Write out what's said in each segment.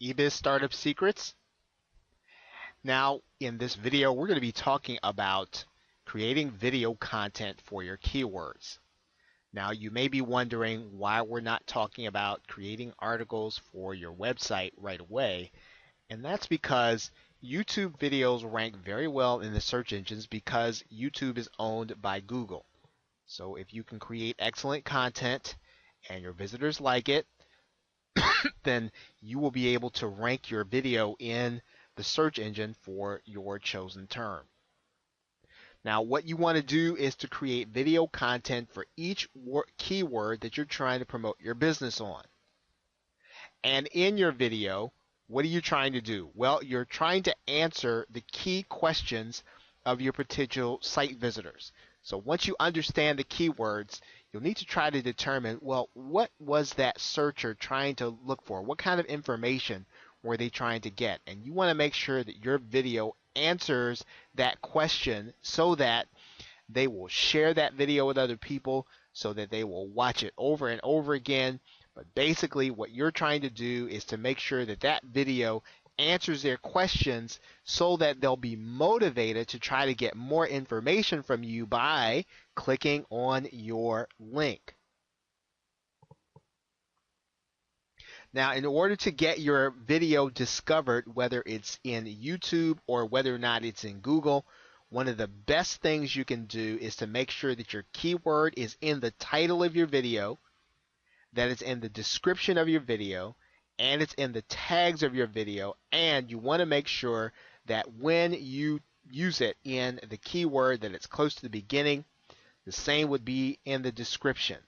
eBiz Startup Secrets. Now, in this video, we're going to be talking about creating video content for your keywords. Now, you may be wondering why we're not talking about creating articles for your website right away, and that's because YouTube videos rank very well in the search engines because YouTube is owned by Google. So if you can create excellent content and your visitors like it, then you will be able to rank your video in the search engine for your chosen term. Now, what you want to do is to create video content for each keyword that you're trying to promote your business on. And in your video, what are you trying to do? Well, you're trying to answer the key questions of your potential site visitors. So once you understand the keywords, you'll need to try to determine, well, what was that searcher trying to look for? What kind of information were they trying to get? And you want to make sure that your video answers that question so that they will share that video with other people, so that they will watch it over and over again. But basically what you're trying to do is to make sure that that video answers their questions so that they'll be motivated to try to get more information from you by clicking on your link. Now, in order to get your video discovered, whether it's in YouTube or whether or not it's in Google, one of the best things you can do is to make sure that your keyword is in the title of your video, that it's in the description of your video, and it's in the tags of your video, and you want to make sure that when you use it in the keyword that it's close to the beginning, the same would be in the description.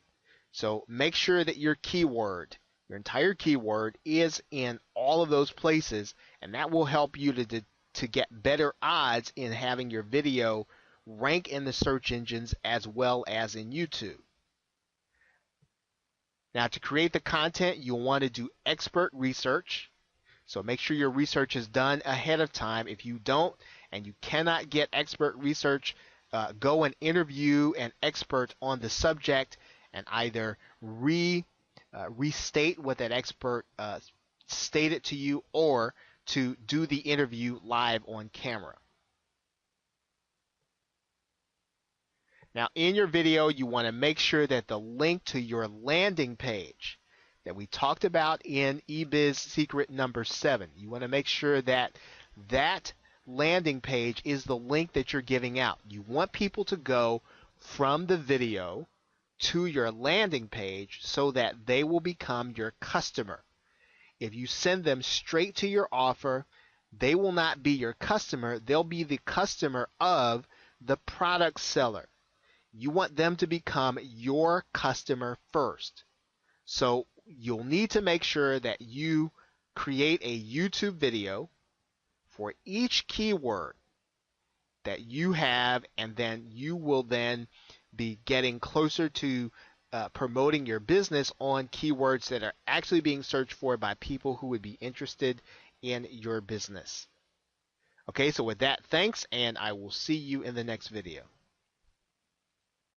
So make sure that your keyword, your entire keyword, is in all of those places, and that will help you to get better odds in having your video rank in the search engines as well as in YouTube. Now, to create the content, you'll want to do expert research. So make sure your research is done ahead of time. If you don't and you cannot get expert research, go and interview an expert on the subject and either restate what that expert stated to you, or to do the interview live on camera. Now, in your video, you want to make sure that the link to your landing page that we talked about in eBiz Secret number 7, you want to make sure that that landing page is the link that you're giving out. You want people to go from the video to your landing page so that they will become your customer. If you send them straight to your offer, they will not be your customer. They'll be the customer of the product seller. You want them to become your customer first. So you'll need to make sure that you create a YouTube video for each keyword that you have, and then you will then be getting closer to promoting your business on keywords that are actually being searched for by people who would be interested in your business. Okay, so with that, thanks, and I will see you in the next video.